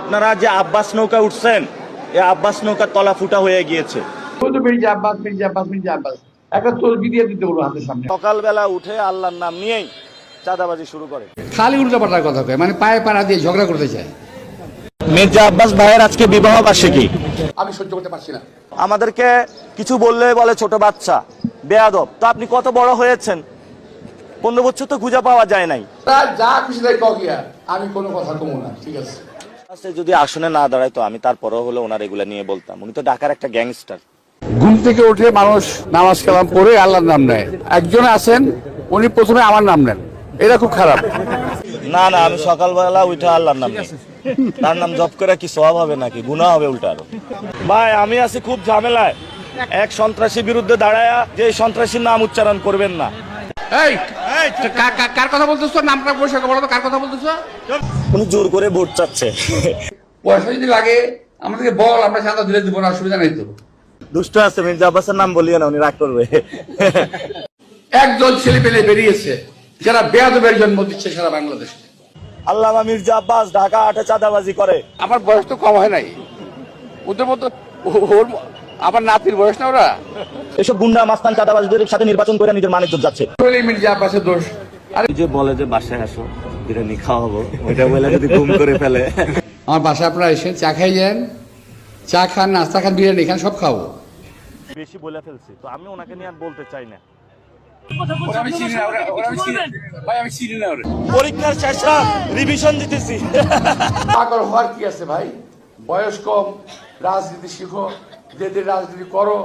আপনারা যে আব্বাস নৌকা উঠছেন, এই আব্বাস নৌকার তলা ফুটা হয়ে গিয়েছে। সকালবেলা উঠে আল্লাহর নাম নিয়েই চাঁদাবাজি শুরু করে, খালি উল্টাপাল্টার কথা কয়, মানে পায়ে পাড়া দিয়ে ঝগড়া করতে চায়। মির্জা আব্বাস ভাইয়ের আজকে বিবাহ বার্ষিকী, আমি সহ্য করতে পারছি না। আমাদেরকে কিছু বললে বলে ছোট বাচ্চা, বেয়াদব। তো আপনি কত বড় হয়েছেন? 15 বছর তো খুঁজে পাওয়া যায় নাই। যা খুশি তাই ককিয়া, আমি কোনো কথা কমু না, ঠিক আছে। যদি আসনে না দাঁড়ায় তো আমি তারপরও হলে ওনার এগুলা নিয়ে বলতাম। উনি তো ঢাকার একটা গ্যাংস্টার। ঘুম থেকে উঠে মানুষ নামাজ কালাম পড়ে আল্লাহর নাম নেয়। একজন আছেন উনি প্রথমে আমার নাম নেন, এটা খুব খারাপ। না না, আমি সকালবেলা উঠে আল্লাহর নাম নেই। তার নাম জপ করে কি সওয়াব হবে নাকি? গুনাহ হবে উল্টা আরো। ভাই আমি আছি খুব ঝামেলায়। এক সন্ত্রাসীর বিরুদ্ধে দাঁড়ায়া যে সন্ত্রাসীর নাম উচ্চারণ করবেন না। এই কার কথা বলতেছ? নামটা পরিষ্কার বলো তো, কার কথা বলতেছ? উনি জোর করে ভোট চাচ্ছে। পয়সা যদি লাগে আমাদেরকে বল, আমরা চাঁদা দিলে দিব না, অসুবিধা নেই তো। দুষ্ট আছে, মির্জা আব্বাসের নাম বলিও না, উনি রাগ করবে। একদল ছেলে পেলে বেরিয়েছে যারা বেয়াদবের জন্ম দিচ্ছে সারা বাংলাদেশে। আল্লামা মির্জা আব্বাস ঢাকা 8-এ চাঁদাবাজি করে। আমার বয়স তো কম হয় নাই, ওদের মতো ওর আমার নাতির বয়স না ওরা। এসব গুন্ডা মাস্তান চাঁদাবাজদের সাথে নির্বাচন করে নিজের মান ইজ্জত যাচ্ছে। মির্জা আব্বাসের দোষ। যে বলে যে বাসায় আসো বিরিয়ানি খাওয়াবো, ওইটা বলে যদি ঘুম করে ফেলে। আমার বাসায় আপনারা এসে চা খাই যান, চা খান, নাস্তা খান, বিরিয়ানি খান, সব খাবো। বেশি বলে ফেলছি তো আমি ওনাকে নিয়ে আর বলতে চাই না। পরীক্ষার শেষে রিভিশন দিতেছি। পাগল হওয়ার কি আছে ভাই? বয়স কম, রাজনীতি শিখো, যে রাজনীতি করো।